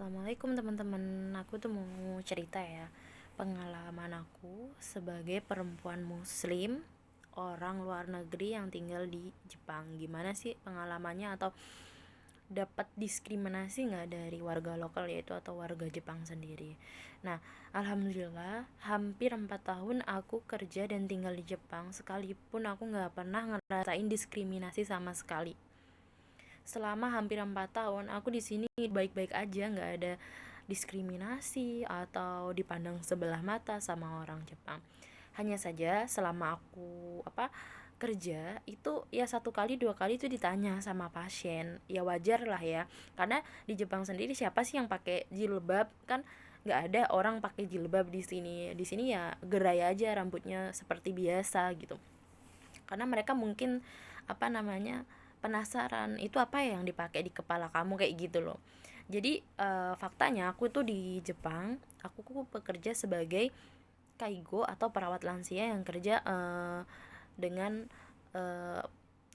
Assalamualaikum teman-teman. Aku tuh mau cerita ya pengalaman aku sebagai perempuan muslim orang luar negeri yang tinggal di Jepang. Gimana sih pengalamannya, atau dapat diskriminasi nggak dari warga lokal yaitu atau warga Jepang sendiri. Nah, alhamdulillah hampir 4 tahun aku kerja dan tinggal di Jepang, sekalipun aku nggak pernah ngerasain diskriminasi sama sekali. Selama hampir 4 tahun aku di sini baik-baik aja, nggak ada diskriminasi atau dipandang sebelah mata sama orang Jepang. Hanya saja selama aku kerja itu ya satu kali dua kali itu ditanya sama pasien, ya wajar lah ya, karena di Jepang sendiri siapa sih yang pakai jilbab, kan nggak ada orang pakai jilbab di sini ya gerai aja rambutnya seperti biasa gitu, karena mereka mungkin penasaran itu apa ya yang dipakai di kepala kamu kayak gitu loh. Jadi faktanya aku tuh di Jepang, aku bekerja sebagai kaigo atau perawat lansia yang kerja dengan eh,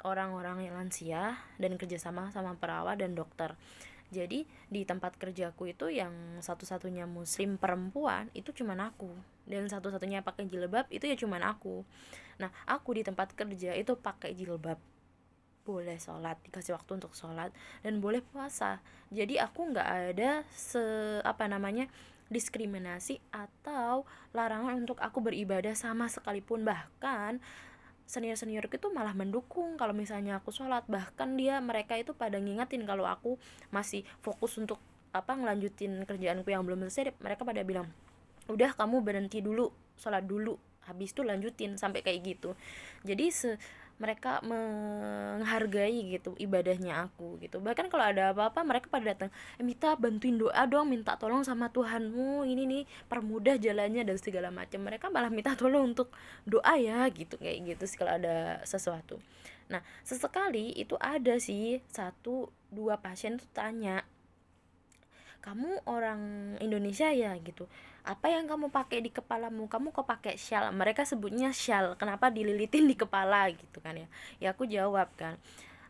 orang-orang yang lansia dan kerjasama sama perawat dan dokter. Jadi di tempat kerjaku itu yang satu-satunya muslim perempuan itu cuman aku, dan satu-satunya pakai jilbab itu ya cuman aku. Nah, aku di tempat kerja itu pakai jilbab, boleh sholat, dikasih waktu untuk sholat, dan boleh puasa. Jadi aku nggak ada diskriminasi atau larangan untuk aku beribadah sama sekalipun. Bahkan senior-seniorku itu malah mendukung kalau misalnya aku sholat. Bahkan mereka itu pada ngingetin kalau aku masih fokus untuk ngelanjutin kerjaanku yang belum selesai. Mereka pada bilang, udah kamu berhenti dulu, sholat dulu, habis itu lanjutin, sampai kayak gitu. Jadi mereka menghargai gitu ibadahnya aku gitu. Bahkan kalau ada apa-apa mereka pada datang, Mita bantuin doa dong, minta tolong sama Tuhanmu, ini nih permudah jalannya dan segala macam. Mereka malah minta tolong untuk doa ya gitu, kayak gitu sih kalau ada sesuatu. Nah, sesekali itu ada sih satu dua pasien tuh tanya, kamu orang Indonesia ya gitu, apa yang kamu pakai di kepalamu, kamu kok pakai shawl, mereka sebutnya shawl, kenapa dililitin di kepala gitu kan ya. Ya aku jawab kan,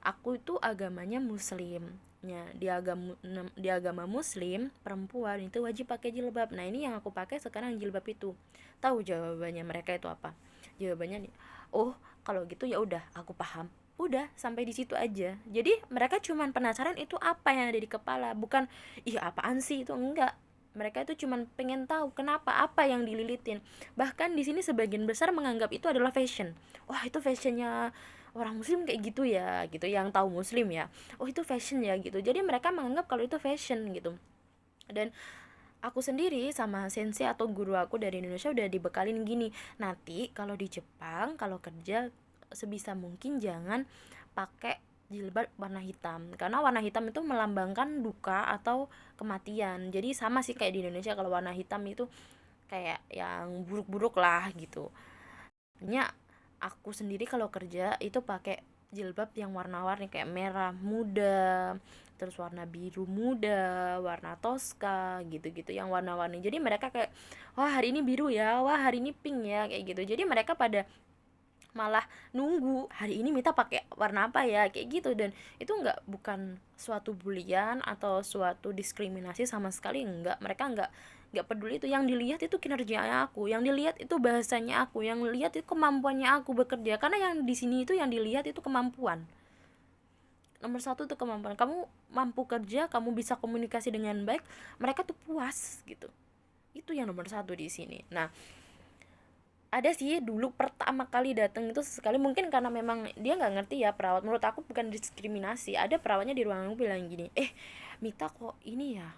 aku itu agamanya muslim, ya di agama muslim perempuan itu wajib pakai jilbab. Nah, ini yang aku pakai sekarang jilbab itu. Tahu jawabannya mereka itu apa? Jawabannya nih, oh kalau gitu ya udah, aku paham. Udah sampai di situ aja. Jadi mereka cuman penasaran itu apa yang ada di kepala, bukan ih apaan sih itu, enggak. Mereka itu cuman pengen tahu kenapa, apa yang dililitin. Bahkan di sini sebagian besar menganggap itu adalah fashion. Wah, itu fashionnya orang muslim kayak gitu ya gitu, yang tahu muslim ya. Oh, itu fashion ya gitu. Jadi mereka menganggap kalau itu fashion gitu. Dan aku sendiri sama sensei atau guru aku dari Indonesia udah dibekalin gini, nanti kalau di Jepang kalau kerja sebisa mungkin jangan pakai jilbab warna hitam, karena warna hitam itu melambangkan duka atau kematian. Jadi sama sih kayak di Indonesia, kalau warna hitam itu kayak yang buruk-buruk lah gitu. Nya aku sendiri kalau kerja itu pakai jilbab yang warna-warni kayak merah muda, terus warna biru muda, warna toska gitu-gitu yang warna-warni. Jadi mereka kayak, wah hari ini biru ya, wah hari ini pink ya, kayak gitu. Jadi mereka pada malah nunggu hari ini Mita pakai warna apa ya, kayak gitu. Dan itu bukan suatu bulian atau suatu diskriminasi sama sekali, mereka nggak peduli. Itu yang dilihat itu kinerjanya aku, yang dilihat itu bahasanya aku, yang dilihat itu kemampuannya aku bekerja. Karena yang di sini itu yang dilihat itu kemampuan nomor satu, tuh kemampuan kamu, mampu kerja, kamu bisa komunikasi dengan baik, mereka tuh puas gitu. Itu yang nomor satu di sini. Nah, ada sih dulu pertama kali datang itu sekali, mungkin karena memang dia nggak ngerti ya perawat. Menurut aku bukan diskriminasi, ada perawatnya di ruangan bilang gini, Mita kok ini ya,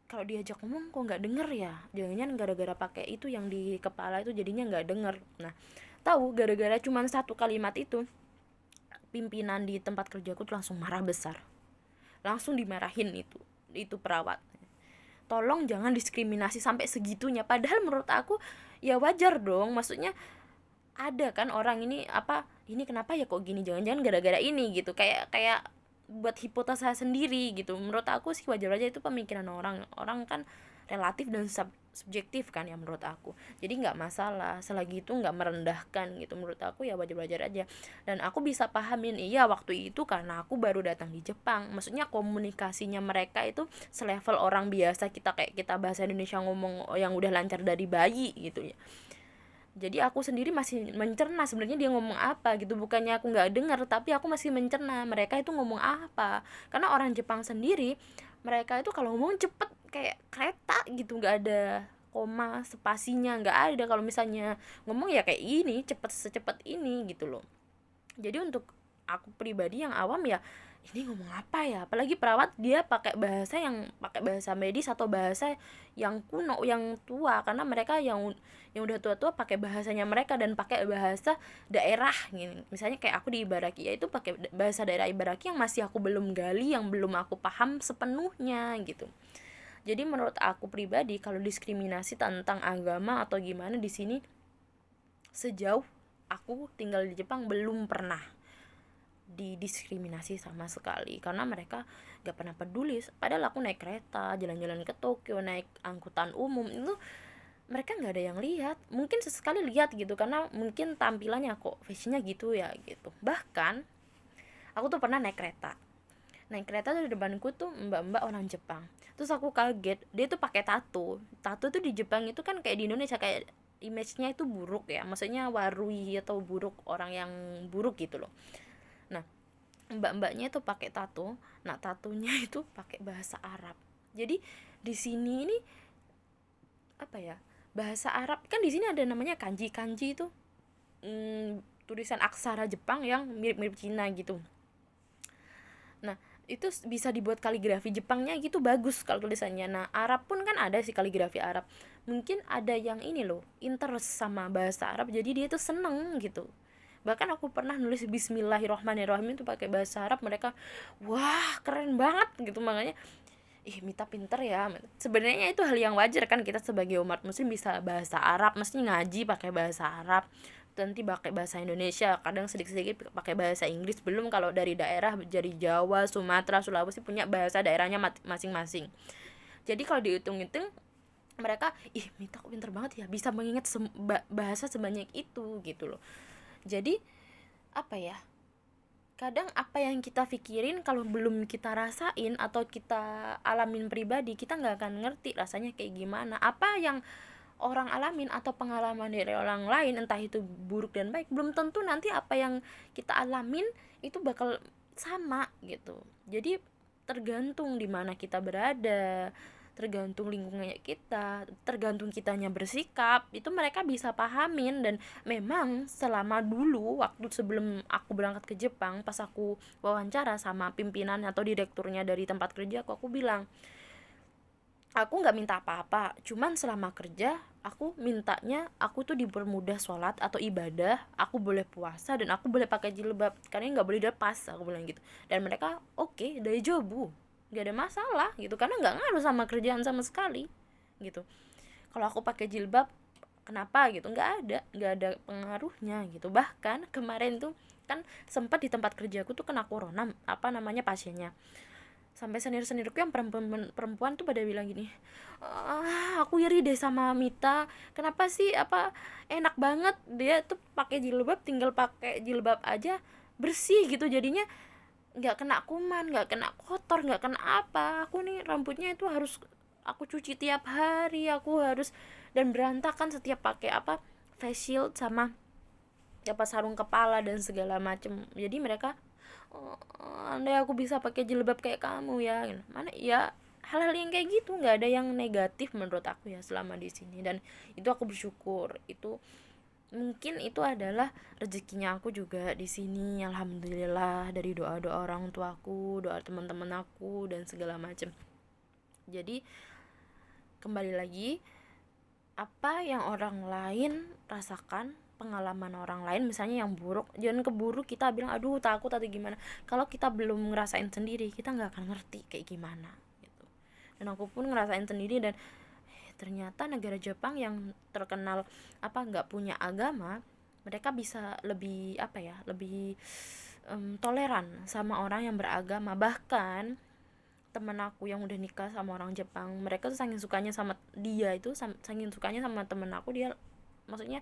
kalau diajak ngomong kok nggak denger ya, jangan-jangan gara-gara pakai itu yang di kepala itu jadinya nggak denger. Nah, tahu gara-gara cuman satu kalimat itu, pimpinan di tempat kerjaku tuh langsung marah besar, langsung dimarahin itu perawat. Tolong jangan diskriminasi sampai segitunya. Padahal menurut aku ya wajar dong, maksudnya ada kan orang ini ini kenapa ya kok gini, jangan-jangan gara-gara ini gitu, kayak kayak buat hipotesa sendiri gitu. Menurut aku sih wajar aja, itu pemikiran orang, orang kan relatif dan subjektif kan ya menurut aku. Jadi nggak masalah selagi itu nggak merendahkan gitu, menurut aku ya wajar-wajar aja. Dan aku bisa pahamin, iya waktu itu karena aku baru datang di Jepang, maksudnya komunikasinya mereka itu selevel orang biasa kita, kayak kita bahasa Indonesia ngomong yang udah lancar dari bayi gitu ya. Jadi aku sendiri masih mencerna sebenarnya dia ngomong apa gitu, bukannya aku nggak dengar, tapi aku masih mencerna mereka itu ngomong apa. Karena orang Jepang sendiri, mereka itu kalau ngomong cepet kayak kereta gitu, nggak ada koma spasinya, nggak ada. Kalau misalnya ngomong ya kayak ini, cepet secepat ini gitu loh. Jadi untuk aku pribadi yang awam ya, ini ngomong apa ya, apalagi perawat dia pakai bahasa medis atau bahasa yang kuno, yang tua, karena mereka yang udah tua-tua pakai bahasanya mereka dan pakai bahasa daerah gini. Misalnya kayak aku di Ibaraki ya, itu pakai bahasa daerah Ibaraki yang masih aku belum gali, yang belum aku paham sepenuhnya gitu. Jadi menurut aku pribadi, kalau diskriminasi tentang agama atau gimana di sini, sejauh aku tinggal di Jepang belum pernah didiskriminasi sama sekali, karena mereka gak pernah peduli. Padahal aku naik kereta jalan-jalan ke Tokyo, naik angkutan umum itu mereka nggak ada yang lihat, mungkin sesekali lihat gitu karena mungkin tampilannya kok fashionnya gitu ya gitu. Bahkan aku tuh pernah naik kereta tuh di depanku tuh mbak-mbak orang Jepang, terus aku kaget dia tuh pakai tato tuh di Jepang itu kan kayak di Indonesia, kayak image-nya itu buruk ya, maksudnya warui atau buruk, orang yang buruk gitu loh. Nah, mbak-mbaknya itu pakai tato. Nah, tatonya itu pakai bahasa Arab. Jadi di sini ini apa ya? Bahasa Arab kan di sini ada namanya kanji itu, tulisan aksara Jepang yang mirip-mirip Cina gitu. Nah, itu bisa dibuat kaligrafi Jepangnya gitu bagus kalau tulisannya. Nah, Arab pun kan ada sih kaligrafi Arab. Mungkin ada yang ini loh, interest sama bahasa Arab, jadi dia tuh seneng gitu. Bahkan aku pernah nulis Bismillahirrohmanirrohim itu pakai bahasa Arab, mereka wah keren banget gitu. Makanya ih Mita pinter ya. Sebenarnya itu hal yang wajar kan, kita sebagai umat muslim bisa bahasa Arab, mesti ngaji pakai bahasa Arab, nanti pakai bahasa Indonesia, kadang sedikit-sedikit pakai bahasa Inggris. Belum kalau dari daerah dari Jawa, Sumatera, Sulawesi punya bahasa daerahnya masing-masing. Jadi kalau dihitung-hitung mereka, ih Mita kok pinter banget ya, bisa mengingat bahasa sebanyak itu gitu loh. Jadi apa ya, kadang apa yang kita pikirin kalau belum kita rasain atau kita alamin pribadi, kita nggak akan ngerti rasanya kayak gimana. Apa yang orang alamin atau pengalaman dari orang lain, entah itu buruk dan baik, belum tentu nanti apa yang kita alamin itu bakal sama gitu. Jadi tergantung di mana kita berada, tergantung lingkungannya kita, tergantung kitanya bersikap, itu mereka bisa pahamin. Dan memang selama dulu waktu sebelum aku berangkat ke Jepang, pas aku wawancara sama pimpinan atau direkturnya dari tempat kerja aku bilang, aku nggak minta apa-apa, cuman selama kerja aku mintanya aku tuh dipermudah sholat atau ibadah, aku boleh puasa dan aku boleh pakai jilbab karena nggak boleh dilepas, aku bilang gitu. Dan mereka oke, dari jobu nggak ada masalah gitu, karena nggak ngaruh sama kerjaan sama sekali gitu. Kalau aku pakai jilbab kenapa gitu, nggak ada pengaruhnya gitu. Bahkan kemarin tuh kan sempat di tempat kerjaku tuh kena corona, apa namanya, pasiennya. Sampai senior-seniorku yang perempuan tuh pada bilang gini, aku iri deh sama Mita, kenapa sih, apa enak banget dia tuh pakai jilbab, tinggal pakai jilbab aja bersih gitu, jadinya nggak kena kuman, nggak kena kotor, nggak kena apa. Aku nih rambutnya itu harus aku cuci tiap hari, aku harus, dan berantakan setiap pakai apa, face shield sama apa sarung kepala dan segala macem. Jadi mereka, oh, andai aku bisa pakai jilbab kayak kamu ya, mana ya, hal-hal yang kayak gitu nggak ada yang negatif menurut aku ya selama di sini. Dan itu aku bersyukur, itu mungkin itu adalah rezekinya aku juga di sini, alhamdulillah, dari doa-doa orang tuaku, doa teman-teman aku dan segala macam. Jadi kembali lagi, apa yang orang lain rasakan, pengalaman orang lain misalnya yang buruk, jangan keburu kita bilang aduh takut atau gimana. Kalau kita belum ngerasain sendiri, kita nggak akan ngerti kayak gimana gitu. Dan aku pun ngerasain sendiri, dan ternyata negara Jepang yang terkenal apa nggak punya agama, mereka bisa lebih apa ya, lebih toleran sama orang yang beragama. Bahkan temen aku yang udah nikah sama orang Jepang, mereka tuh saking sukanya sama dia itu, saking sukanya sama temen aku, dia maksudnya,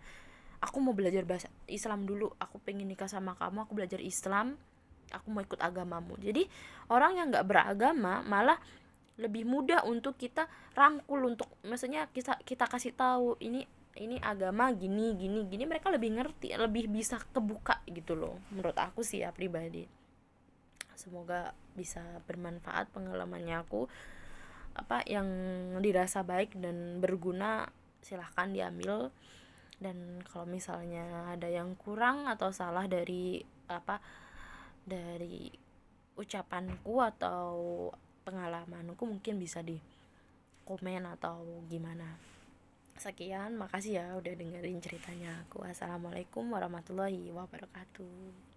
aku mau belajar bahasa Islam dulu, aku pengen nikah sama kamu, aku belajar Islam, aku mau ikut agamamu. Jadi orang yang nggak beragama malah lebih mudah untuk kita rangkul, untuk maksudnya kita kita kasih tahu ini agama gini gini gini, mereka lebih ngerti, lebih bisa kebuka gitu loh, menurut aku sih ya pribadi. Semoga bisa bermanfaat pengalamannya aku, apa yang dirasa baik dan berguna silahkan diambil. Dan kalau misalnya ada yang kurang atau salah dari apa, dari ucapanku atau pengalamanku, mungkin bisa di komen atau gimana. Sekian, makasih ya udah dengerin ceritanya aku. Assalamualaikum warahmatullahi wabarakatuh.